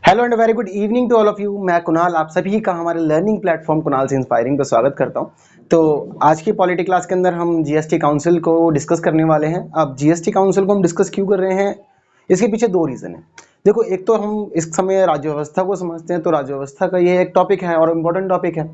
Hello and very good evening to all of you. मैं कुणाल, आप सभी का हमारे लर्निंग प्लेटफॉर्म कुणाल से इंस्पायरिंग पे स्वागत करता हूं। तो आज की पॉलिटी क्लास के अंदर हम जीएसटी काउंसिल को डिस्कस करने वाले हैं। अब जीएसटी काउंसिल को हम डिस्कस क्यों कर रहे हैं, इसके पीछे दो रीज़न है। देखो, एक तो हम इस समय राज्य व्यवस्था को समझते हैं, तो राज्य व्यवस्था का ये एक टॉपिक है और इम्पोर्टेंट टॉपिक है।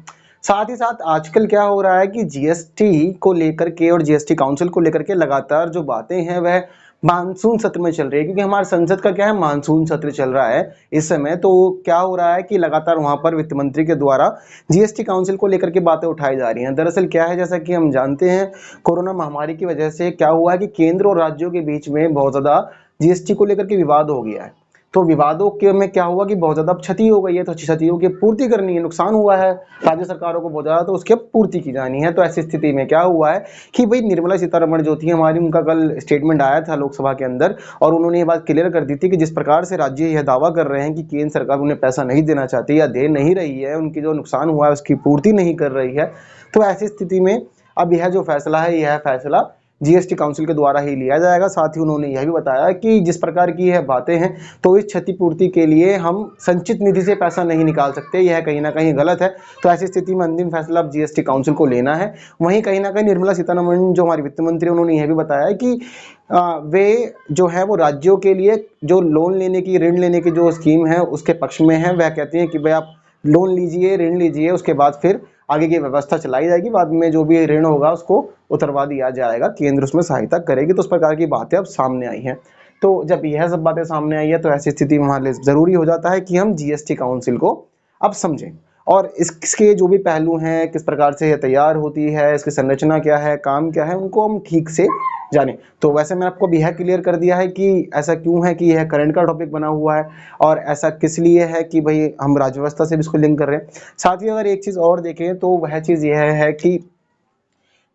साथ ही साथ आजकल क्या हो रहा है कि जीएसटी को लेकर के और जीएसटी काउंसिल को लेकर के लगातार जो बातें हैं वह मानसून सत्र में चल रही है, क्योंकि हमारे संसद का क्या है, मानसून सत्र चल रहा है इस समय। तो क्या हो रहा है कि लगातार वहां पर वित्त मंत्री के द्वारा जीएसटी काउंसिल को लेकर के बातें उठाई जा रही हैं। दरअसल क्या है, जैसा कि हम जानते हैं, कोरोना महामारी की वजह से क्या हुआ है कि केंद्र और राज्यों के बीच में बहुत ज्यादा जीएसटी को लेकर के विवाद हो गया है। तो विवादों के में क्या हुआ कि बहुत ज्यादा क्षति हो गई है, तो क्षतियों की पूर्ति करनी है। नुकसान हुआ है राज्य सरकारों को बहुत ज्यादा, तो उसकी अब पूर्ति की जानी है। तो ऐसी स्थिति में क्या हुआ है कि भाई निर्मला सीतारमण जो थी हमारी, उनका कल स्टेटमेंट आया था लोकसभा के अंदर, और उन्होंने ये बात क्लियर कर दी थी कि जिस प्रकार से राज्य यह दावा कर रहे हैं कि केंद्र सरकार उन्हें पैसा नहीं देना चाहती या दे नहीं रही है, उनकी जो नुकसान हुआ है उसकी पूर्ति नहीं कर रही है, तो ऐसी स्थिति में अब यह जो फैसला है, यह फैसला जीएसटी काउंसिल के द्वारा ही लिया जाएगा। साथ ही उन्होंने यह भी बताया कि जिस प्रकार की यह बातें हैं, तो इस क्षतिपूर्ति के लिए हम संचित निधि से पैसा नहीं निकाल सकते, यह कहीं ना कहीं गलत है। तो ऐसी स्थिति में अंतिम फैसला अब जीएसटी काउंसिल को लेना है। वहीं कहीं ना कहीं निर्मला सीतारमण जो हमारी वित्त मंत्री, उन्होंने यह भी बताया कि वे जो है वो राज्यों के लिए जो लोन लेने की, ऋण लेने की जो स्कीम है उसके पक्ष में है। वह कहती है कि भाई आप लोन लीजिए, ऋण लीजिए, उसके बाद फिर आगे की व्यवस्था चलाई जाएगी, बाद में जो भी ऋण होगा उसको उतरवा दिया जाएगा, केंद्र उसमें सहायता करेगी। तो उस प्रकार की बातें अब सामने आई हैं। तो जब यह सब बातें सामने आई है, तो ऐसी स्थिति में हमारे लिए जरूरी हो जाता है कि हम जीएसटी काउंसिल को अब समझें और इसके जो भी पहलू हैं, किस प्रकार से यह तैयार होती है, इसकी संरचना क्या है, काम क्या है, उनको हम ठीक से जाने। तो वैसे मैंने आपको यह क्लियर कर दिया है कि ऐसा क्यों है कि यह करंट का टॉपिक बना हुआ है, और ऐसा किस लिए है कि भाई हम राज्य व्यवस्था से भी इसको लिंक कर रहे हैं। साथ ही अगर एक चीज और देखें तो वह चीज यह है कि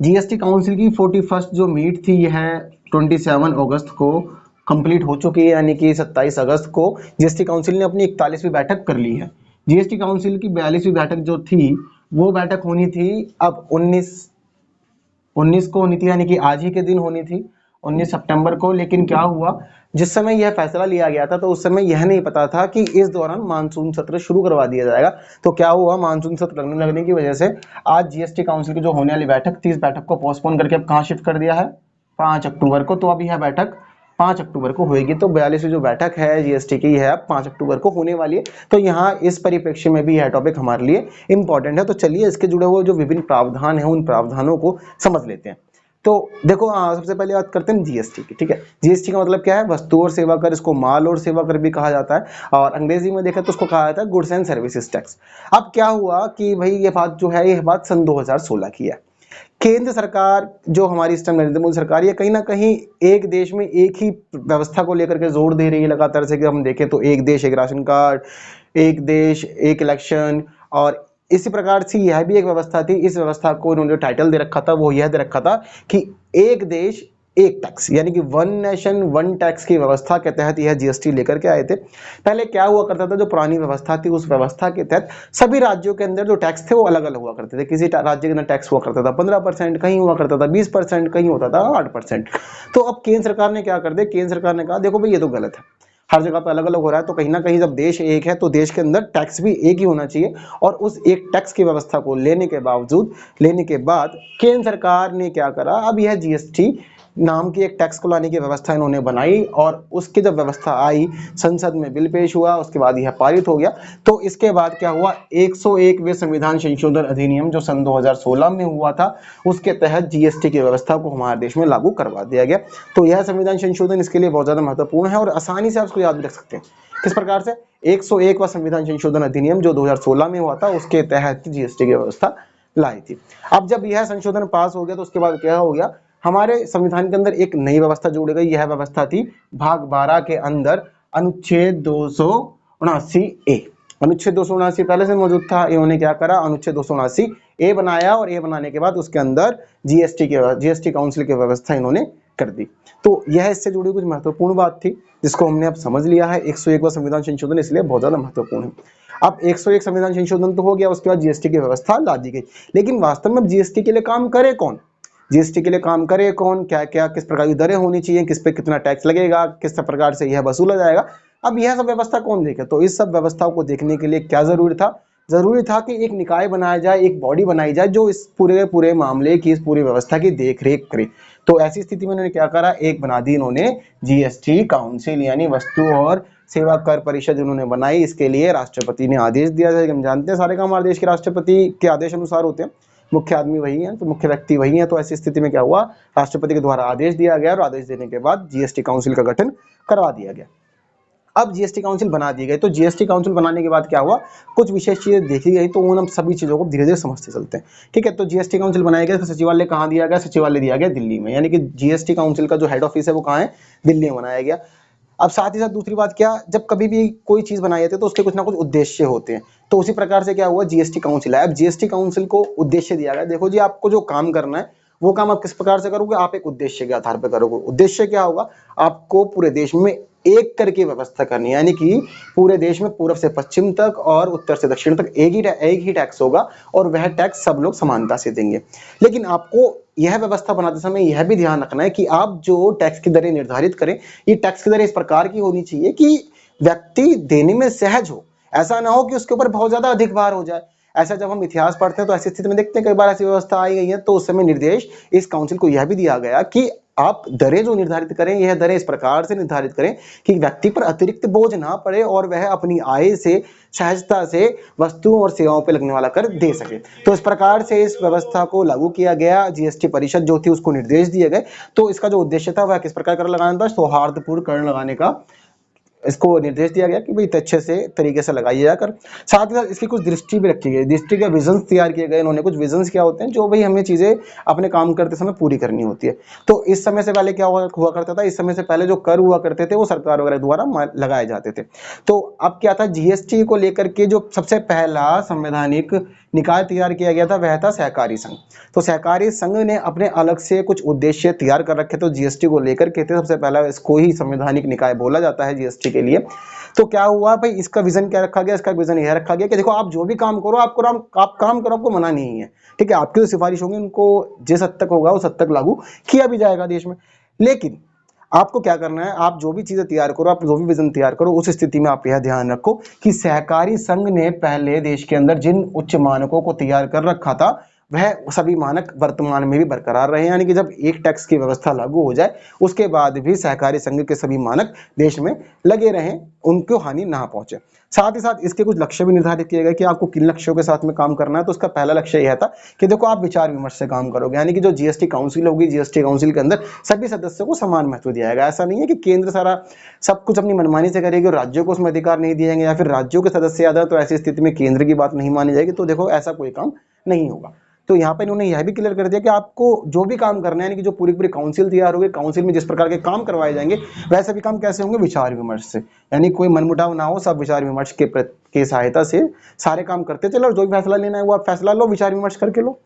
जीएसटी काउंसिल की 41st जो मीट थी, यह 27 अगस्त को कंप्लीट हो चुकी है, यानी कि 27 अगस्त को जीएसटी काउंसिल ने अपनी 41वीं बैठक कर ली है। जीएसटी काउंसिल की 42वीं बैठक जो थी, वो बैठक होनी थी अब 19 को होनी थी, यानी कि आज ही के दिन होनी थी, 19 सितंबर को। लेकिन क्या हुआ, जिस समय यह फैसला लिया गया था, तो उस समय यह नहीं पता था कि इस दौरान मानसून सत्र शुरू करवा दिया जाएगा। तो क्या हुआ, मानसून सत्र लगने की वजह से आज जीएसटी काउंसिल की जो होने वाली बैठक थी, इस बैठक को पोस्टपोन करके अब कहाँ शिफ्ट कर दिया है, 5 अक्टूबर को। तो अब यह बैठक 5 अक्टूबर को होगी। तो 42वीं जो बैठक है जीएसटी की, यह अब 5 अक्टूबर को होने वाली है। तो यहाँ इस परिप्रेक्ष्य में भी यह टॉपिक हमारे लिए इंपॉर्टेंट है। तो चलिए इसके जुड़े हुए जो विभिन्न प्रावधान है, उन प्रावधानों को समझ लेते हैं। तो देखो, सबसे पहले बात करते हैं जीएसटी की। ठीक है, जीएसटी का मतलब क्या है, वस्तु और सेवा कर, इसको माल और सेवा कर भी कहा जाता है, और अंग्रेजी में देखा तो उसको कहा जाता है गुड्स एंड सर्विसेज टैक्स। अब क्या हुआ कि भाई ये बात जो है, ये बात सन 2016 की है। केंद्र सरकार जो हमारी इस टाइम नरेंद्र मोदी सरकार, ये कहीं ना कहीं एक देश में एक ही व्यवस्था को लेकर के जोर दे रही है लगातार से। कि हम देखें तो एक देश एक राशन कार्ड, एक देश एक इलेक्शन, और इसी प्रकार से यह भी एक व्यवस्था थी। इस व्यवस्था को इन्होंने जो टाइटल दे रखा था, वो यह दे रखा था कि एक देश एक टैक्स, यानी कि वन नेशन वन टैक्स की व्यवस्था के तहत यह जीएसटी लेकर के आए थे। पहले क्या हुआ करता था, जो पुरानी व्यवस्था थी, उस व्यवस्था के तहत सभी राज्यों के अंदर जो टैक्स थे वो अलग अलग हुआ करते थे। किसी राज्य के अंदर टैक्स हुआ करता था 15%, कहीं हुआ करता था 20%, कहीं होता था 8%। तो अब केंद्र सरकार ने क्या कर दिया, केंद्र सरकार ने कहा देखो भाई ये तो गलत है, हर जगह पे अलग अलग हो रहा है। तो कहीं ना कहीं जब देश एक है, तो देश के अंदर टैक्स भी एक ही होना चाहिए। और उस एक टैक्स की व्यवस्था को लेने के बाद केंद्र सरकार ने क्या करा, अब यह जीएसटी नाम की एक टैक्स को लाने की व्यवस्था इन्होंने बनाई, और उसकी जब व्यवस्था आई, संसद में बिल पेश हुआ, उसके बाद यह पारित हो गया। तो इसके बाद क्या हुआ, 101वें संविधान संशोधन अधिनियम जो सन 2016 में हुआ था, उसके तहत जीएसटी की व्यवस्था को हमारे देश में लागू करवा दिया गया। तो यह संविधान संशोधन इसके लिए बहुत ज्यादा महत्वपूर्ण है, और आसानी से आप उसको याद भी रख सकते हैं। किस प्रकार से, 101वां संविधान संशोधन अधिनियम जो 2016 में हुआ था, उसके तहत जीएसटी की व्यवस्था लाई थी। अब जब यह संशोधन पास हो गया, तो उसके बाद क्या हो गया, हमारे संविधान के अंदर एक नई व्यवस्था जोड़ी गई। यह व्यवस्था थी भाग 12 के अंदर अनुच्छेद 279 ए। अनुच्छेद 279 पहले से मौजूद था, इन्होंने क्या करा, अनुच्छेद 279 ए बनाया, और ए बनाने के बाद उसके अंदर जीएसटी काउंसिल की व्यवस्था इन्होंने कर दी। तो यह इससे जुड़ी कुछ महत्वपूर्ण बात थी, जिसको हमने अब समझ लिया है। 101वां संविधान संशोधन इसलिए बहुत ज्यादा महत्वपूर्ण है। अब 101 संविधान संशोधन तो हो गया, उसके बाद जीएसटी की व्यवस्था ला दी गई। लेकिन वास्तव में जीएसटी के लिए काम करे कौन, जीएसटी के लिए काम करे कौन, क्या क्या किस प्रकार की दरें होनी चाहिए, किस पे कितना टैक्स लगेगा, किस प्रकार से यह वसूला जाएगा, अब यह सब व्यवस्था कौन देखे? तो इस सब व्यवस्थाओं को देखने के लिए क्या जरूरी था? जरूरी था कि एक निकाय बनाया जाए, एक बॉडी बनाई जाए जो इस पूरे मामले की, इस पूरी व्यवस्था की देख रेख करे। तो ऐसी स्थिति में उन्होंने क्या करा, एक बना दी इन्होंने जीएसटी काउंसिल, यानी वस्तु और सेवा कर परिषद उन्होंने बनाई। इसके लिए राष्ट्रपति ने आदेश दिया था। हम जानते हैं सारे काम हमारे देश के राष्ट्रपति के आदेश अनुसार होते हैं, मुख्य आदमी वही है, तो मुख्य व्यक्ति वही है। तो ऐसी स्थिति में क्या हुआ, राष्ट्रपति के द्वारा आदेश दिया गया और आदेश देने के बाद जीएसटी काउंसिल का गठन करवा दिया गया। अब जीएसटी काउंसिल बना दी गई। तो जीएसटी काउंसिल बनाने के बाद क्या हुआ, कुछ विशेष चीजें देखी गई, तो उन हम सभी चीजों को धीरे धीरे समझते चलते हैं। ठीक है, तो जीएसटी काउंसिल बनाया गया, तो सचिवालय कहाँ दिया गया? सचिवालय दिया गया दिल्ली में, यानी कि जीएसटी काउंसिल का जो हेड ऑफिस है वो कहाँ है? दिल्ली में बनाया गया। अब साथ ही साथ दूसरी बात क्या, जब कभी भी कोई चीज बनाई जाती है तो उसके कुछ ना कुछ उद्देश्य होते हैं। तो उसी प्रकार से क्या हुआ, जीएसटी काउंसिल है। अब जीएसटी काउंसिल को उद्देश्य दिया गया, देखो जी आपको जो काम करना है वो काम आप किस प्रकार से करोगे, आप एक उद्देश्य के आधार पर करोगे। उद्देश्य क्या होगा, आपको पूरे देश में एक करके व्यवस्था करनी है, यानी कि पूरे देश में पूर्व से पश्चिम तक और उत्तर से दक्षिण तक एक ही टैक्स होगा और वह टैक्स सब लोग समानता से देंगे। लेकिन आपको यह व्यवस्था बनाते समय यह भी ध्यान रखना है कि आप जो टैक्स की दरें निर्धारित करें, ये टैक्स की दरें इस प्रकार की होनी चाहिए कि व्यक्ति देने में सहज हो। ऐसा ना हो कि उसके ऊपर बहुत ज्यादा अधिक भार हो जाए। ऐसा जब हम इतिहास पढ़ते हैं तो ऐसी स्थिति में देखते हैं कई बार ऐसी व्यवस्था आई गई है। तो उस समय निर्देश इस काउंसिल को यह भी दिया गया कि आप दरें जो निर्धारित करें, यह दरें इस प्रकार से निर्धारित करें कि व्यक्ति पर अतिरिक्त बोझ ना पड़े और वह अपनी आय से सहजता से वस्तुओं और सेवाओं पर लगने वाला कर दे सके। तो इस प्रकार से इस व्यवस्था को लागू किया गया। जीएसटी परिषद जो थी उसको निर्देश दिए गए। तो इसका जो उद्देश्य था वह किस प्रकार कर लगाना था, सौहार्दपूर्ण कर लगाने का इसको निर्देश दिया गया कि भाई अच्छे से तरीके से लगाई जाकर। साथ ही साथ इसकी कुछ दृष्टि भी रखी गई, दृष्टि के विजन्स तैयार किए गए। इन्होंने कुछ विजन्स क्या होते हैं जो भाई हमें चीजें अपने काम करते समय पूरी करनी होती है। तो इस समय से पहले क्या हुआ करता था, इस समय से पहले जो कर हुआ करते थे वो सरकार वगैरह द्वारा लगाए जाते थे। तो अब क्या था, जीएसटी को लेकर के जो सबसे पहला संवैधानिक निकाय तैयार किया गया था वह था सहकारी संघ। तो सहकारी संघ ने अपने अलग से कुछ उद्देश्य तैयार कर रखे तो जीएसटी को लेकर के थे। सबसे पहला इसको ही संवैधानिक निकाय बोला जाता है जीएसटी के लिए। तो क्या हुआ भाई, इसका विजन क्या रखा गया, इसका विजन यह रखा गया कि देखो आप जो भी काम करो, आप काम करो, आपको मना नहीं है। ठीक है, आपकी जो सिफारिश होंगी उनको जिस हद तक होगा उस हद तक लागू किया भी जाएगा देश में। लेकिन आपको क्या करना है, आप जो भी चीजें तैयार करो, आप जो भी विजन तैयार करो, उस स्थिति में आप यह ध्यान रखो कि सहकारी संघ ने पहले देश के अंदर जिन उच्च मानकों को तैयार कर रखा था वह सभी मानक वर्तमान में भी बरकरार रहे। यानी कि जब एक टैक्स की व्यवस्था लागू हो जाए उसके बाद भी सहकारी संघ के सभी मानक देश में लगे रहें, उनको हानि ना पहुंचे। साथ ही साथ इसके कुछ लक्ष्य भी निर्धारित किए गए कि आपको किन लक्ष्यों के साथ में काम करना है। तो उसका पहला लक्ष्य यह था कि देखो आप विचार विमर्श से काम करोगे, यानी कि जो जीएसटी काउंसिल होगी, जीएसटी काउंसिल के अंदर सभी सदस्यों को समान महत्व दिया जाएगा। ऐसा नहीं है कि केंद्र सारा सब कुछ अपनी मनमानी से करेगी और राज्यों को उसमें अधिकार नहीं दिए जाएंगे, या फिर राज्यों के सदस्य ज्यादा तो ऐसी स्थिति में केंद्र की बात नहीं मानी जाएगी। तो देखो ऐसा कोई काम नहीं होगा। तो यहाँ पे इन्होंने यह भी क्लियर कर दिया कि आपको जो भी काम करना है, यानी कि जो पूरी पूरी काउंसिल तैयार होगी, काउंसिल में जिस प्रकार के काम करवाए जाएंगे वैसे भी काम कैसे होंगे, विचार विमर्श से। यानी कोई मनमुटाव ना हो, सब विचार विमर्श के सहायता से सारे काम करते चलो, और जो भी फैसला लेना है वो आप फैसला लो, विचार विमर्श करके लो।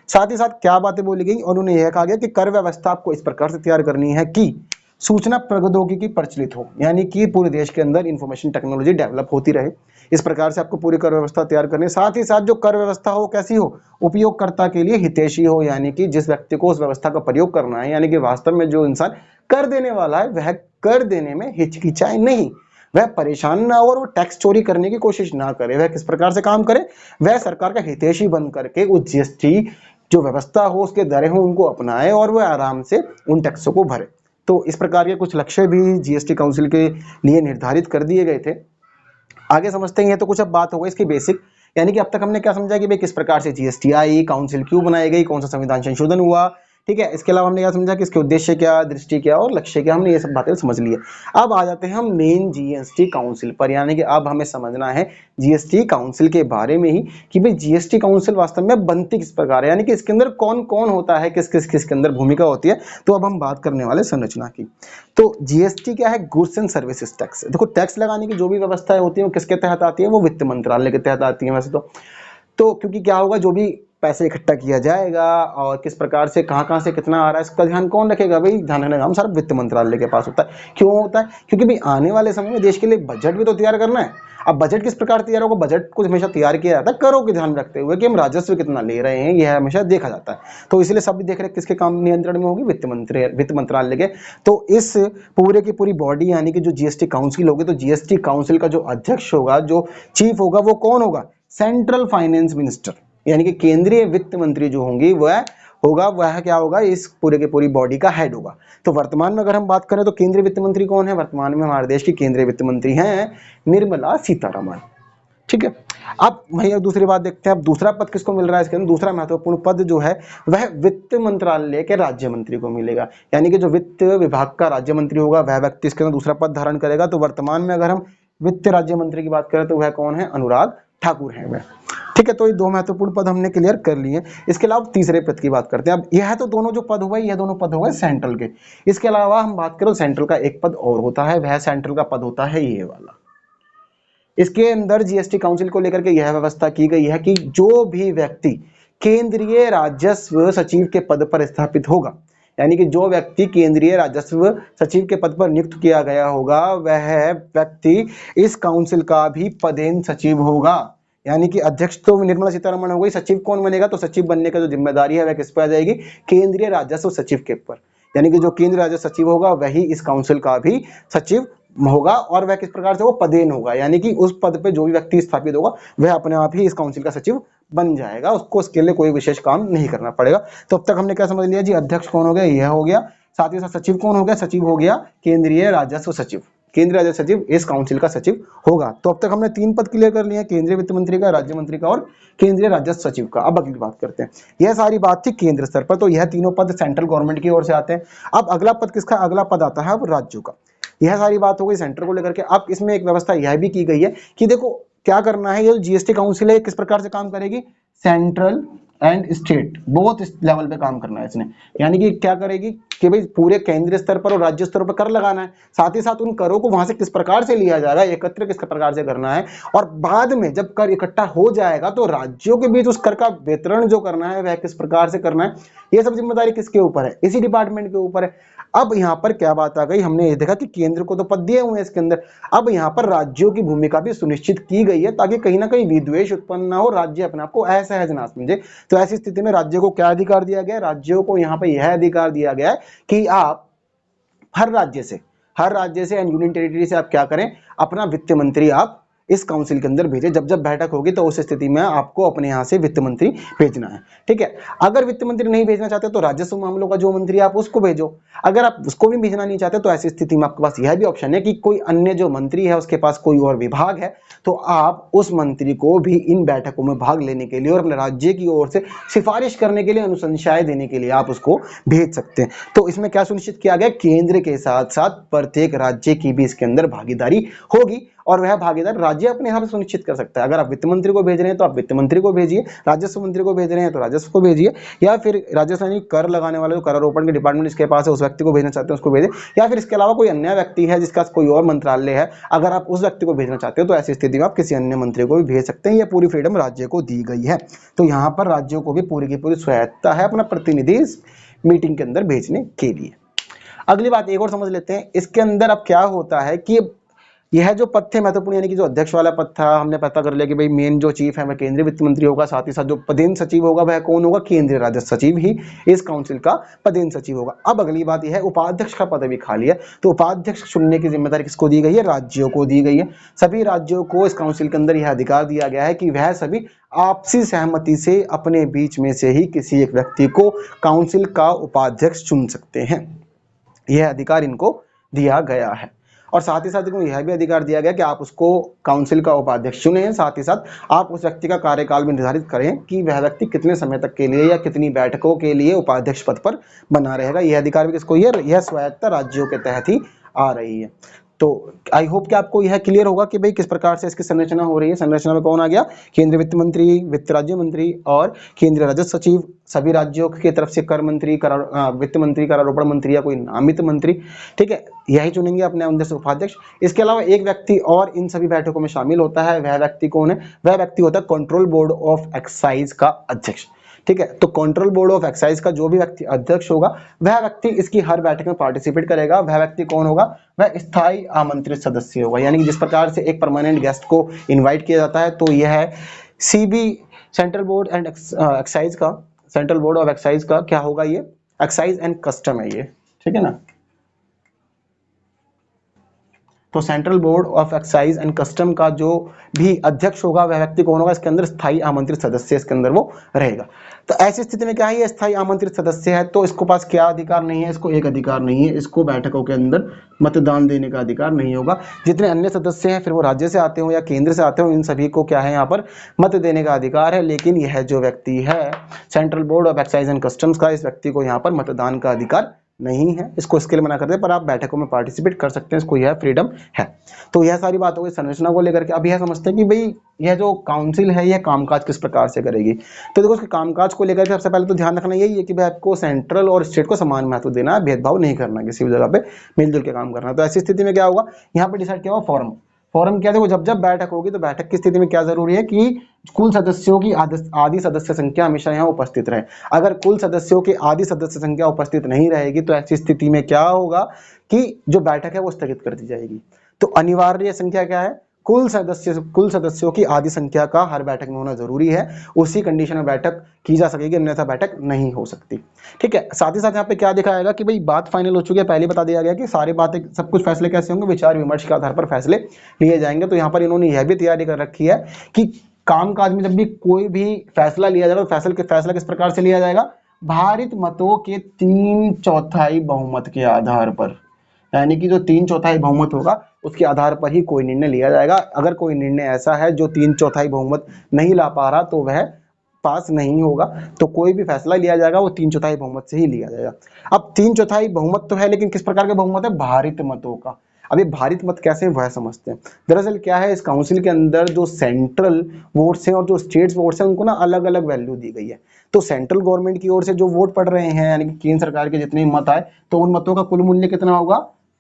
साथ ही साथ क्या बातें बोली गई, और उन्होंने यह कहा गया कि कर व्यवस्था आपको इस प्रकार से तैयार करनी है कि सूचना प्रौद्योगिकी प्रचलित हो, यानी कि पूरे देश के अंदर इंफॉर्मेशन टेक्नोलॉजी डेवलप होती रहे। इस प्रकार से आपको पूरी कर व्यवस्था तैयार करनी। साथ ही साथ जो कर व्यवस्था हो कैसी हो, उपयोगकर्ता के लिए हितैषी हो, यानी कि जिस व्यक्ति को उस व्यवस्था का प्रयोग करना है, यानी कि वास्तव में जो इंसान कर देने वाला है वह कर देने में हिचकिचाए नहीं, वह परेशान ना हो और वो टैक्स चोरी करने की कोशिश ना करे। वह किस प्रकार से काम करे, वह सरकार का हितैषी बन करके उस जीएसटी जो व्यवस्था हो, उसके दरें हो, उनको अपनाए और वह आराम से उन टैक्सों को भरे। तो इस प्रकार के कुछ लक्ष्य भी जीएसटी काउंसिल के लिए निर्धारित कर दिए गए थे। आगे समझते हैं। तो कुछ अब बात हो गई इसकी बेसिक, यानी कि अब तक हमने क्या समझा कि भाई किस प्रकार से जीएसटी आई, काउंसिल क्यों बनाई गई, कौन सा संविधान संशोधन हुआ। ठीक है, इसके अलावा हमने क्या समझा कि इसके उद्देश्य क्या, दृष्टि क्या और लक्ष्य क्या, हमने ये सब बातें समझ ली है। अब आ जाते हैं हम मेन जीएसटी काउंसिल पर, यानी कि अब हमें समझना है जीएसटी काउंसिल के बारे में ही कि भाई जीएसटी काउंसिल वास्तव में बनती किस प्रकार है, यानी कि इसके अंदर कौन कौन होता है, किस किस किसके अंदर भूमिका होती है। तो अब हम बात करने वाले संरचना की। तो जीएसटी क्या है, गुड्स एंड सर्विसेज टैक्स। देखो टैक्स लगाने की जो भी व्यवस्थाएं होती है वो किसके तहत आती है, वो वित्त मंत्रालय के तहत आती है वैसे तो क्योंकि क्या होगा, जो भी पैसे इकट्ठा किया जाएगा और किस प्रकार से कहां से कितना आ रहा है इसका ध्यान कौन रखेगा, भाई ध्यान रखने का काम सारा वित्त मंत्रालय के पास होता है। क्यों होता है, क्योंकि भाई आने वाले समय में देश के लिए बजट भी तो तैयार करना है। अब बजट किस प्रकार तैयार होगा, बजट को हमेशा तैयार किया जाता है करों के ध्यान रखते हुए कि हम राजस्व कितना ले रहे हैं, यह हमेशा देखा जाता है। तो इसलिए सब देख रेख किसके काम नियंत्रण में होगी, वित्त मंत्रालय के। तो इस पूरे की पूरी बॉडी यानी कि जो जीएसटी काउंसिल होगी, तो जीएसटी काउंसिल का जो अध्यक्ष होगा, जो चीफ होगा, वो कौन होगा, सेंट्रल फाइनेंस मिनिस्टर, यानी कि केंद्रीय वित्त मंत्री जो होंगी वह होगा, वह क्या होगा, इस पूरे के पूरी बॉडी का हेड होगा। तो वर्तमान में अगर हम बात करें तो केंद्रीय वित्त मंत्री कौन है, वर्तमान में हमारे देश की केंद्रीय वित्त मंत्री हैं निर्मला सीतारमण। ठीक है, अब वहीं दूसरी बात देखते हैं, अब दूसरा पद किसको मिल रहा है इसके अंदर, दूसरा महत्वपूर्ण पद जो है वह वित्त मंत्रालय के राज्य मंत्री को मिलेगा, यानी कि जो वित्त विभाग का राज्य मंत्री होगा वह व्यक्ति इसके अंदर दूसरा पद धारण करेगा। तो वर्तमान में अगर हम वित्त राज्य मंत्री की बात करें तो वह कौन है, अनुराग ठाकुर है वह। ठीक है, तो ये दो महत्वपूर्ण पद हमने क्लियर कर लिए। इसके अलावा तीसरे पद की बात करते हैं। अब यह तो दोनों जो पद हुए, यह दोनों पद हुए सेंट्रल के। इसके अलावा हम बात करें सेंट्रल का एक पद और होता है, वह सेंट्रल का पद होता है ये वाला। इसके अंदर जीएसटी काउंसिल को लेकर के यह व्यवस्था की गई है कि जो भी व्यक्ति केंद्रीय राजस्व सचिव के पद पर स्थापित होगा, यानी कि जो व्यक्ति केंद्रीय राजस्व सचिव के पद पर नियुक्त किया गया होगा, वह व्यक्ति इस काउंसिल का भी पदेन सचिव होगा। यानी कि अध्यक्ष तो निर्मला सीतारमण हो गई, सचिव कौन बनेगा, तो सचिव बनने का जो जिम्मेदारी है वह किस पर आ जाएगी, केंद्रीय राजस्व सचिव के ऊपर। यानी कि जो केंद्रीय राजस्व सचिव होगा वही इस काउंसिल का भी सचिव होगा, और वह किस प्रकार से, वो पदेन होगा, यानी कि उस पद पे जो भी व्यक्ति स्थापित होगा वह अपने आप ही इस काउंसिल का सचिव बन जाएगा, उसको उसके लिए कोई विशेष काम नहीं करना पड़ेगा। तो अब तक हमने क्या समझ लिया जी, अध्यक्ष कौन हो गया, यह हो गया, साथ ही साथ सचिव कौन हो गया, सचिव हो गया केंद्रीय राजस्व सचिव, केंद्रीय राजस्व सचिव इस काउंसिल का सचिव होगा। तो अब तक हमने तीन पद क्लियर कर लिए हैं, केंद्रीय वित्त मंत्री का, राज्य मंत्री का और केंद्रीय राजस्व सचिव का। अब अगली बात करते हैं, यह सारी बात थी केंद्र स्तर पर, तो यह तीनों पद सेंट्रल गवर्नमेंट की ओर से आते हैं। अब अगला पद किसका, अगला पद आता है अब राज्यों का। यह सारी बात हो गई सेंटर को लेकर के। अब इसमें एक व्यवस्था यह भी की गई है कि देखो क्या करना है, ये जो जीएसटी काउंसिल है किस प्रकार से काम करेगी, central and state both level पे काम करना है इसने। यानी कि क्या करेगी कि भाई पूरे केंद्रीय स्तर पर और राज्य स्तर पर कर लगाना है, साथ ही साथ उन करों को वहां से किस प्रकार से लिया जा रहा है, एकत्र किस प्रकार से करना है, और बाद में जब कर इकट्ठा हो जाएगा तो राज्यों के बीच उस कर का वितरण जो करना है वह किस प्रकार से करना है, यह सब जिम्मेदारी किसके ऊपर है, इसी डिपार्टमेंट के ऊपर है। अब यहाँ पर क्या बात आ गई, हमने ये देखा कि केंद्र को तो पद दिए हुए हैं इसके अंदर, अब यहाँ पर राज्यों की भूमिका भी सुनिश्चित की गई है ताकि कहीं ना कहीं विद्वेष उत्पन्न ना हो, राज्य अपने आप को असहज ना समझे। तो ऐसी स्थिति में राज्यों को क्या अधिकार दिया गया है, राज्यों को यहाँ पर यह अधिकार दिया गया है कि आप हर राज्य से एंड यूनियन टेरिटरी से आप क्या करें, अपना वित्त मंत्री आप इस काउंसिल के अंदर भेजे। जब जब बैठक होगी तो उस स्थिति में आपको अपने यहां से वित्त मंत्री भेजना है। ठीक है, अगर वित्त मंत्री नहीं भेजना चाहते तो राजस्व मामलों का जो मंत्री आप उसको भेजो। अगर आप उसको भी भेजना नहीं चाहते तो ऐसी स्थिति में आपके पास यह भी ऑप्शन है कि कोई अन्य जो मंत्री है उसके पास कोई और विभाग है, तो आप उस मंत्री को भी इन बैठकों में भाग लेने के लिए और अपने राज्य की ओर से सिफारिश करने के लिए, अनुशंसाएं देने के लिए आप उसको भेज सकते हैं। तो इसमें क्या सुनिश्चित किया गया, केंद्र के साथ साथ प्रत्येक राज्य की भी इसके अंदर भागीदारी होगी, और वह भागीदार राज्य अपने यहाँ से सुनिश्चित कर सकता है। अगर आप वित्त मंत्री को भेज रहे हैं तो आप वित्त मंत्री को भेजिए, राजस्व मंत्री को भेज रहे हैं तो राजस्व को भेजिए, या फिर राजस्व यानी कर लगाने वाले जो करारोपण के डिपार्टमेंट इसके पास है उस व्यक्ति को भेजना चाहते हैं उसको भेजें, या फिर इसके अलावा कोई अन्य व्यक्ति है जिसका कोई और मंत्रालय है, अगर आप उस व्यक्ति को भेजना चाहते हो तो ऐसी स्थिति में आप किसी अन्य मंत्री को भी भेज सकते हैं। यह पूरी फ्रीडम राज्य को दी गई है। तो यहाँ पर राज्यों को भी पूरी की पूरी स्वायत्ता है अपना प्रतिनिधि इस मीटिंग के अंदर भेजने के लिए। अगली बात एक और समझ लेते हैं, इसके अंदर अब क्या होता है कि यह जो पद थे महत्वपूर्ण, यानी कि जो अध्यक्ष वाला पद था हमने पता कर लिया कि भाई मेन जो चीफ है वह केंद्रीय वित्त मंत्री होगा, साथ ही साथ जो पदेन सचिव होगा वह कौन होगा, केंद्रीय राजस्व सचिव ही इस काउंसिल का पदेन सचिव होगा। अब अगली बात यह है, उपाध्यक्ष का पद भी खाली है, तो उपाध्यक्ष चुनने की जिम्मेदारी किसको दी गई है, राज्यों को दी गई है। सभी राज्यों को इस काउंसिल के अंदर यह अधिकार दिया गया है कि वह सभी आपसी सहमति से अपने बीच में से ही किसी एक व्यक्ति को काउंसिल का उपाध्यक्ष चुन सकते हैं। यह अधिकार इनको दिया गया है, और साथ ही साथ इनको यह भी अधिकार दिया गया कि आप उसको काउंसिल का उपाध्यक्ष चुने, साथ ही साथ आप उस व्यक्ति का कार्यकाल भी निर्धारित करें कि वह व्यक्ति कितने समय तक के लिए या कितनी बैठकों के लिए उपाध्यक्ष पद पर बना रहेगा। यह अधिकार भी किसको, यह स्वायत्ता राज्यों के तहत ही आ रही है। तो आई होप कि आपको यह क्लियर होगा कि भाई किस प्रकार से इसकी संरचना हो रही है। संरचना में कौन आ गया, केंद्रीय वित्त मंत्री, वित्त राज्य मंत्री और केंद्रीय राजस्व सचिव, सभी राज्यों की तरफ से कर मंत्री, वित्त मंत्री, करारोपण मंत्री या कोई नामित मंत्री, ठीक है, यही चुनेंगे अपने अंदर से उपाध्यक्ष। इसके अलावा एक व्यक्ति और इन सभी बैठकों में शामिल होता है, वह व्यक्ति कौन है, वह व्यक्ति होता है कंट्रोल बोर्ड ऑफ एक्साइज का अध्यक्ष। ठीक है। तो कंट्रोल बोर्ड ऑफ एक्साइज का जो भी व्यक्ति अध्यक्ष होगा वह व्यक्ति इसकी हर बैठक में पार्टिसिपेट करेगा। वह व्यक्ति कौन होगा? वह स्थायी आमंत्रित सदस्य होगा। यानी कि जिस प्रकार से एक परमानेंट गेस्ट को इन्वाइट किया जाता है, तो यह है CB central board and excise का, सेंट्रल बोर्ड ऑफ एक्साइज का क्या होगा? ये एक्साइज एंड कस्टम है ये, ठीक है ना। तो central board of excise and custom का जो भी अध्यक्ष होगा वह व्यक्ति कौन होगा? इसके अंदर स्थायी आमंत्रित सदस्य इसके अंदर वो रहेगा। तो ऐसी स्थिति में क्या है, ये स्थायी आमंत्रित सदस्य है तो इसको पास क्या अधिकार नहीं है? इसको एक अधिकार नहीं है, इसको बैठकों के अंदर मतदान देने का अधिकार नहीं होगा। जितने अन्य सदस्य हैं, फिर वो राज्य से आते हो या केंद्र से आते हो, इन सभी को क्या है यहाँ पर मत देने का अधिकार है। लेकिन यह जो व्यक्ति है central board of excise and customs का, इस व्यक्ति को यहाँ पर मतदान का अधिकार नहीं है। इसको इसके लिए मना करते हैं, पर आप बैठकों में पार्टिसिपेट कर सकते हैं, इसको यह फ्रीडम है। तो यह सारी बात हो गई संरचना को लेकर के। अब यह समझते हैं कि भाई यह जो काउंसिल है यह कामकाज किस प्रकार से करेगी। तो देखो इसके कामकाज को लेकर के सबसे पहले तो ध्यान रखना यही है कि भाई आपको सेंट्रल और स्टेट को समान महत्व देना है, भेदभाव नहीं करना, किसी भी जगह पे मिलजुल के काम करना। तो ऐसी स्थिति में क्या होगा, यहाँ पे डिसाइड किया होगा फॉरम। फॉरम क्या, देखो जब जब बैठक होगी तो बैठक की स्थिति में क्या जरूरी है कि कुल सदस्यों की आधी सदस्य संख्या हमेशा यहाँ उपस्थित रहे। अगर कुल सदस्यों की आधी सदस्य संख्या उपस्थित नहीं रहेगी तो ऐसी स्थिति में क्या होगा कि जो बैठक है वो स्थगित कर दी जाएगी। तो अनिवार्य संख्या क्या है? कुल सदस्यों की आधी संख्या का हर बैठक में होना जरूरी है। उसी कंडीशन में बैठक की जा सकेगी, अन्यथा बैठक नहीं हो सकती। ठीक है। साथ ही साथ यहाँ पे क्या दिखाएगा कि भाई बात फाइनल हो चुकी है, पहले बता दिया गया कि सारी बातें, सब कुछ फैसले कैसे होंगे, विचार विमर्श के आधार पर फैसले लिए जाएंगे। तो यहाँ पर इन्होंने यह भी तैयारी कर रखी है कि कामकाज में जब भी कोई भी फैसला लिया जाएगा तो फैसला किस प्रकार से लिया जाएगा? भारित मतों के 3/4 बहुमत के आधार पर। यानी कि जो 3/4 बहुमत होगा उसके आधार पर ही कोई निर्णय लिया जाएगा। अगर कोई निर्णय ऐसा है जो 3/4 बहुमत नहीं ला पा रहा तो वह पास नहीं होगा। तो कोई भी फैसला लिया जाएगा वो 3/4 बहुमत से ही लिया जाएगा। अब 3/4 बहुमत तो है, लेकिन किस प्रकार का बहुमत है? भारित मतों का। अब ये भारित मत कैसे वह समझते हैं। दरअसल क्या है, इस काउंसिल के अंदर जो सेंट्रल वोट्स हैं और जो स्टेट्स वोट्स हैं उनको ना अलग अलग वैल्यू दी गई है। तो सेंट्रल गवर्नमेंट की ओर से जो वोट पड़ रहे हैं, यानी कि केंद्र सरकार के जितने मत आए, तो उन मतों का कुल मूल्य कितना होगा?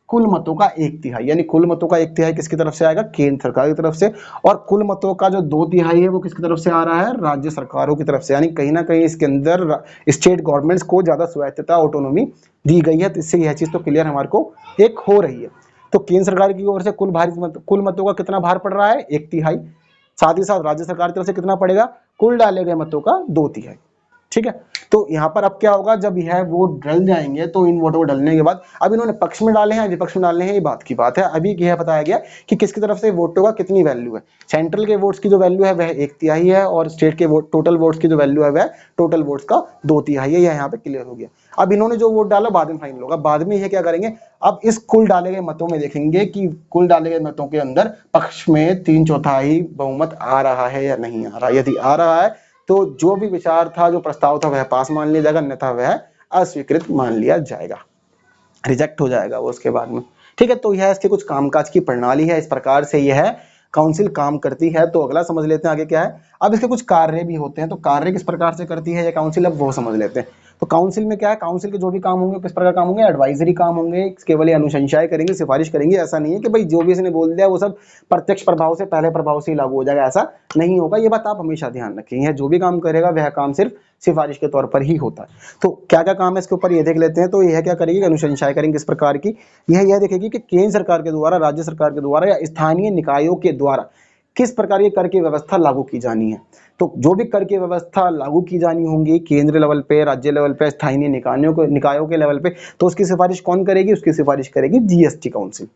कुल मतों का 1/3। यानी कुल मतों का 1/3 किसकी तरफ से आएगा? केंद्र सरकार की तरफ से। और कुल मतों का जो 2/3 है वो किसकी तरफ से आ रहा है? राज्य सरकारों की तरफ से। यानी कहीं ना कहीं इसके अंदर स्टेट गवर्नमेंट्स को ज्यादा स्वायत्तता, ऑटोनोमी दी गई है। तो इससे यह चीज तो क्लियर हमारे को एक हो रही है। तो केंद्र सरकार की ओर से कुल मतों का कितना भार पड़ रहा है? 1/3। साथ ही साथ राज्य सरकार की तरफ से कितना पड़ेगा? कुल डाले गए मतों का 2/3। ठीक है। तो यहाँ पर अब क्या होगा, जब यह वोट डल जाएंगे तो इन वोटों को डलने के बाद अब इन्होंने पक्ष में डाले हैं, विपक्ष में डालने हैं, ये बात की बात है। अभी यह बताया गया कि किसकी तरफ से वोटों का कितनी वैल्यू है। सेंट्रल के वोट्स की जो वैल्यू है वह 1/3 है और स्टेट के वोट टोटल वोट्स की जो वैल्यू है वह टोटल वोट्स का 2/3 है। यह यहाँ पे क्लियर हो गया। अब इन्होंने जो वोट डाला बाद में फाइनल होगा। बाद में यह क्या करेंगे, अब इस कुल डाले गए मतों में देखेंगे कि कुल डाले गए मतों के अंदर पक्ष में 3/4 बहुमत आ रहा है या नहीं आ रहा। यदि आ रहा है तो जो भी विचार था, जो प्रस्ताव था, वह पास मान लिया जाएगा, अन्यथा वह अस्वीकृत मान लिया जाएगा, रिजेक्ट हो जाएगा वो उसके बाद में। ठीक है। तो यह इसके कुछ कामकाज की प्रणाली है, इस प्रकार से यह काउंसिल काम करती है। तो अगला समझ लेते हैं आगे क्या है। अब इसके कुछ कार्य भी होते हैं, तो कार्य किस प्रकार से करती है ये काउंसिल, अब वो समझ लेते हैं। तो काउंसिल में क्या है, काउंसिल के जो भी काम होंगे किस प्रकार काम होंगे? एडवाइजरी काम होंगे। केवल अनुशंसाएं करेंगे, सिफारिश करेंगे। ऐसा नहीं है कि भाई जो भी इसने बोल दिया वो सब प्रत्यक्ष प्रभाव से, पहले प्रभाव से ही लागू हो जाएगा, ऐसा नहीं होगा। ये बात आप हमेशा ध्यान रखें। यह जो भी काम करेगा वह काम सिर्फ सिफारिश के तौर पर ही होता है। तो क्या क्या काम है इसके ऊपर ये देख लेते हैं। तो यह क्या करेगी, अनुशंसाएं करेंगे किस प्रकार की। यह देखेगी कि केंद्र सरकार के द्वारा, राज्य सरकार के द्वारा या स्थानीय निकायों के द्वारा किस प्रकार की कर की व्यवस्था लागू की जानी है। तो जो भी कर की व्यवस्था लागू की जानी होंगी केंद्र लेवल पे, राज्य लेवल पे, स्थानीय निकायों के लेवल पे, तो उसकी सिफारिश कौन करेगी? उसकी सिफारिश करेगी जीएसटी काउंसिल।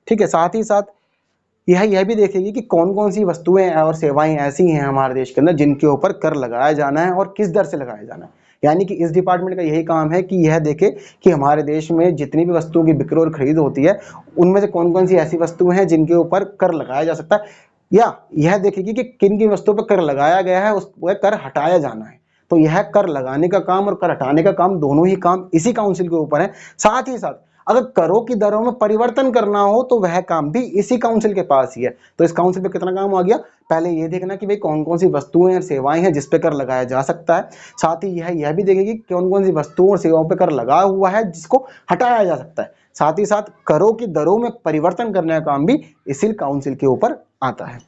ठीक है। साथ ही साथ यह भी देखेगी कि कौन कौन सी वस्तुएं और सेवाएं ऐसी हैं हमारे देश के अंदर जिनके ऊपर कर लगाया जाना है और किस दर से लगाया जाना है। यानी कि इस डिपार्टमेंट का यही काम है कि यह देखे कि हमारे देश में जितनी भी वस्तुओं की बिक्री और खरीद होती है उनमें से कौन कौन सी ऐसी वस्तुएं हैं जिनके ऊपर कर लगाया जा सकता है, या यह देखेगी कि किन किन वस्तुओं पर कर लगाया गया है उस पर कर हटाया जाना है। तो यह कर लगाने का काम और कर हटाने का काम, दोनों ही काम इसी काउंसिल के ऊपर है। साथ ही साथ अगर करों की दरों में परिवर्तन करना हो तो वह काम भी इसी काउंसिल के पास ही है। तो इस काउंसिल पे कितना काम आ गया, पहले ये देखना कि भाई कौन कौन सी वस्तुएं और सेवाएं हैं जिस पे कर लगाया जा सकता है। साथ ही यह भी देखेगी कि कौन कौन सी वस्तुओं और सेवाओं पे कर लगा हुआ है जिसको हटाया जा सकता है। साथ ही साथ करों की दरों में परिवर्तन करने का काम भी इसी काउंसिल के ऊपर आता है।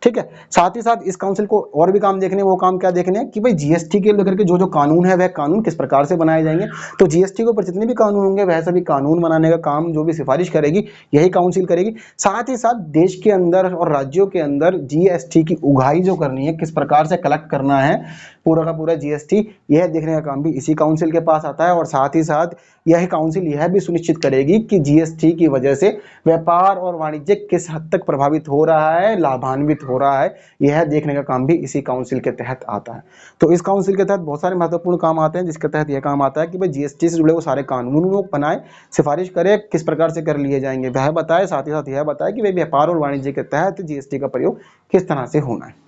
ठीक है। साथ ही साथ इस काउंसिल को और भी काम देखने हैं, वो काम क्या देखने हैं कि भाई जीएसटी के लेकर के जो जो कानून है वह कानून किस प्रकार से बनाए जाएंगे। तो जीएसटी के ऊपर जितने भी कानून होंगे वह सभी कानून बनाने का काम जो भी सिफारिश करेगी यही काउंसिल करेगी। साथ ही साथ देश के अंदर और राज्यों के अंदर जीएसटी की उगाही जो करनी है, किस प्रकार से कलेक्ट करना है पूरा का पूरा जीएसटी, यह देखने का काम भी इसी काउंसिल के पास आता है। और साथ ही साथ यह काउंसिल यह भी सुनिश्चित करेगी कि जीएसटी की वजह से व्यापार और वाणिज्य किस हद तक प्रभावित हो रहा है, लाभान्वित हो रहा है, यह देखने का काम भी इसी काउंसिल के तहत आता है। तो इस काउंसिल के तहत बहुत सारे महत्वपूर्ण काम आते हैं, जिसके तहत यह काम आता है कि भाई जीएसटी से जुड़े वो सारे कानून वो बनाए, सिफारिश करे, किस प्रकार से कर लिए जाएंगे वह बताए। साथ ही साथ यह बताए कि भाई व्यापार और वाणिज्य के तहत जीएसटी का प्रयोग किस तरह से होना है।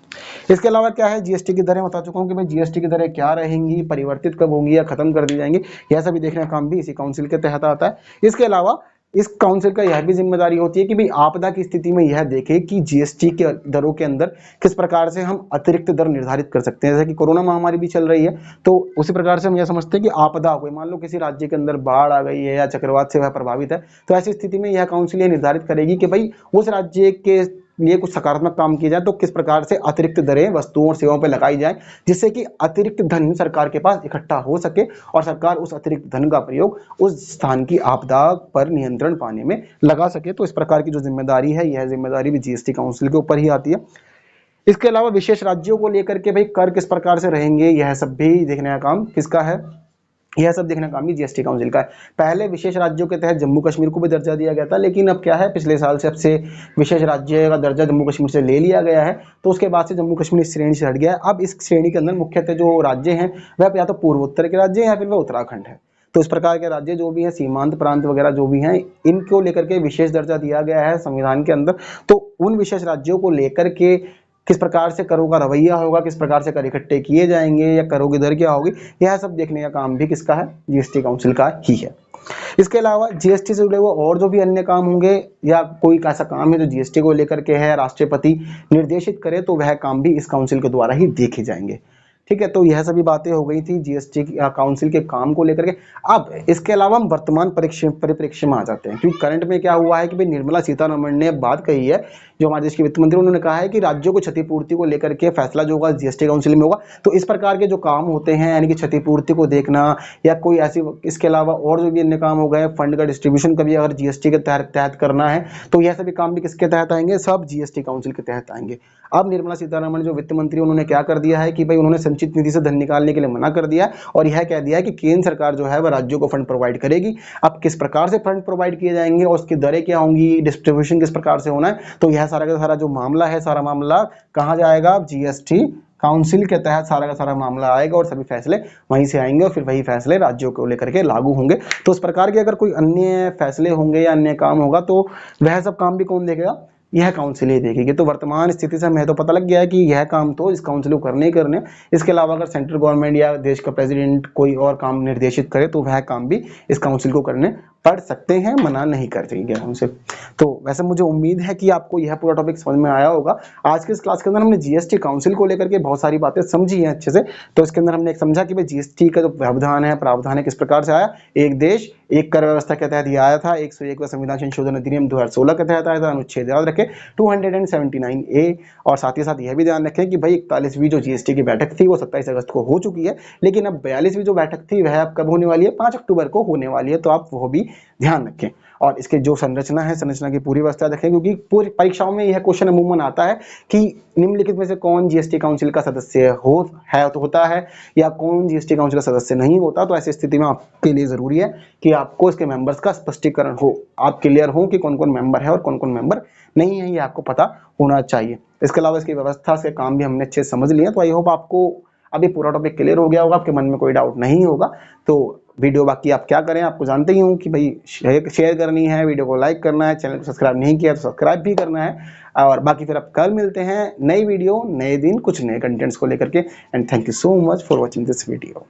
इसके अलावा क्या है, जीएसटी की दरें बता चुका हूं कि भाई जीएसटी की दरें क्या रहेंगी, परिवर्तित कब होंगी या खत्म कर दी जाएंगी, यह सभी देखने का काम भी इसी काउंसिल के तहत आता है। इसके अलावा इस काउंसिल का यह भी जिम्मेदारी होती है कि भाई आपदा की स्थिति में यह देखे कि जीएसटी के दरों के अंदर किस प्रकार से हम अतिरिक्त दर निर्धारित कर सकते हैं। जैसे कि कोरोना महामारी भी चल रही है, तो उसी प्रकार से हम यह समझते हैं कि आपदा हो गई, मान लो किसी राज्य के अंदर बाढ़ आ गई है या चक्रवात से वह प्रभावित है, तो ऐसी स्थिति में यह काउंसिल यह निर्धारित करेगी कि भाई उस राज्य के लिए कुछ सकारात्मक काम किया जाए, तो किस प्रकार से अतिरिक्त दरें वस्तुओं और सेवाओं पर लगाई जाए, जिससे कि अतिरिक्त धन सरकार के पास इकट्ठा हो सके और सरकार उस अतिरिक्त धन का प्रयोग उस स्थान की आपदा पर नियंत्रण पाने में लगा सके। तो इस प्रकार की जो जिम्मेदारी है, यह जिम्मेदारी भी जीएसटी काउंसिल के ऊपर ही आती है। इसके अलावा विशेष राज्यों को लेकर के भाई कर किस प्रकार से रहेंगे, यह सब भी देखने का काम किसका है, यह सब देखने का काम भी जीएसटी काउंसिल का है। पहले विशेष राज्यों के तहत जम्मू कश्मीर को भी दर्जा दिया गया था, लेकिन अब क्या है, पिछले साल से अब से विशेष राज्य का दर्जा जम्मू कश्मीर से ले लिया गया है, तो उसके बाद से जम्मू कश्मीर इस श्रेणी से हट गया है। अब इस श्रेणी के अंदर मुख्यतः जो राज्य हैं वह या तो पूर्वोत्तर के राज्य हैं या फिर वह उत्तराखंड है। तो इस प्रकार के राज्य जो भी हैं, सीमांत प्रांत वगैरह जो भी हैं, इनको लेकर के विशेष दर्जा दिया गया है संविधान के अंदर। तो उन विशेष राज्यों को लेकर के किस प्रकार से करों का रवैया होगा, किस प्रकार से कर इकट्ठे किए जाएंगे या करों की दर क्या होगी, यह सब देखने का काम भी किसका है, जीएसटी काउंसिल का ही है। इसके अलावा जीएसटी से जुड़े हुए और जो भी अन्य काम होंगे या कोई ऐसा काम है जो जीएसटी को लेकर के है, राष्ट्रपति निर्देशित करे, तो वह काम भी इस काउंसिल के द्वारा ही देखे जाएंगे। ठीक है, तो यह सभी बातें हो गई थी जीएसटी काउंसिल के काम को लेकर के। अब इसके अलावा हम वर्तमान परिप्रेक्ष्य में आ जाते हैं, क्योंकि करंट में क्या हुआ है कि भाई निर्मला सीतारमण ने बात कही है, जो हमारे देश के वित्त मंत्री, उन्होंने कहा है कि राज्यों को क्षतिपूर्ति को लेकर के फैसला जो होगा जीएसटी काउंसिल में होगा। तो इस प्रकार के जो काम होते हैं, यानी कि क्षतिपूर्ति को देखना या कोई ऐसी, इसके अलावा और जो भी अन्य काम हो गए, फंड का डिस्ट्रीब्यूशन कभी अगर जीएसटी के तहत करना है, तो यह सभी काम भी किसके तहत आएंगे, सब जीएसटी काउंसिल के तहत आएंगे। अब निर्मला सीतारमण जो वित्त मंत्री, उन्होंने क्या कर दिया है कि भाई उन्होंने संचित निधि से धन निकालने के लिए मना कर दिया और यह कह दिया है कि केंद्र सरकार जो है वह राज्यों को फंड प्रोवाइड करेगी। अब किस प्रकार से फंड प्रोवाइड किए जाएंगे और उसकी दरें क्या होंगी, डिस्ट्रीब्यूशन किस प्रकार से होना है, तो यह सारा का सारा जो मामला है, सारा मामला कहाँ जाएगा, जीएसटी काउंसिल के तहत सारा का सारा मामला आएगा और सभी फैसले वहीं से आएंगे और फिर वही फैसले राज्यों को लेकर के लागू होंगे। तो इस प्रकार के अगर कोई अन्य फैसले होंगे या अन्य काम होगा, तो वह सब काम भी कौन देखेगा, यह काउंसिल ही देखेगी। तो वर्तमान स्थिति से हमें तो पता लग गया है कि यह काम तो इस काउंसिल को करने ही करने। इसके अलावा अगर सेंट्रल गवर्नमेंट या देश का प्रेसिडेंट कोई और काम निर्देशित करे, तो वह काम भी इस काउंसिल को करने पढ़ सकते हैं, मना नहीं कर देंगे हमसे। तो वैसे मुझे उम्मीद है कि आपको यह पूरा टॉपिक समझ में आया होगा। आज के इस क्लास के अंदर हमने जीएसटी काउंसिल को लेकर के बहुत सारी बातें समझी हैं अच्छे से। तो इसके अंदर हमने एक समझा कि भाई जीएसटी का जो व्यवधान है, प्रावधान है, किस प्रकार से आया, एक देश एक कर व्यवस्था के तहत यह आया था। 101 संविधान संशोधन अधिनियम 2016 के तहत आया था। अनुच्छेद याद रखें 279A। और साथ ही साथ यह भी ध्यान रखें कि भाई 41वीं जो जीएसटी की बैठक थी वो 27 अगस्त को हो चुकी है, लेकिन अब 42वीं जो बैठक थी वह अब कब होने वाली है, 5 अक्टूबर को होने वाली है। तो आप वो भी ध्यान रखें। और इसके जो संरचना है, संरचना की पूरी व्यवस्था रखें, क्योंकि पूरी परीक्षाओं में यह क्वेश्चन अमूमन आता है कि निम्नलिखित में से कौन जीएसटी काउंसिल का सदस्य होता है या कौन जीएसटी काउंसिल का सदस्य नहीं होता। तो ऐसी स्थिति में आपके लिए जरूरी है कि आपको इसके मेंबर्स का स्पष्टीकरण हो, आप क्लियर हो कि कौन कौन मेंबर है और कौन कौन मेंबर नहीं है, ये आपको पता होना चाहिए। इसके अलावा इसकी व्यवस्था से काम भी हमने अच्छे से समझ लिया। तो आई होप आपको अभी पूरा टॉपिक क्लियर हो गया होगा, आपके मन में कोई डाउट नहीं होगा। तो वीडियो बाकी आप क्या करें, आपको जानते ही हूँ कि भाई शेयर करनी है, वीडियो को लाइक करना है, चैनल को सब्सक्राइब नहीं किया तो सब्सक्राइब भी करना है। और बाकी फिर अब कल मिलते हैं नई वीडियो, नए दिन, कुछ नए कंटेंट्स को लेकर के। And thank you so much for watching this video.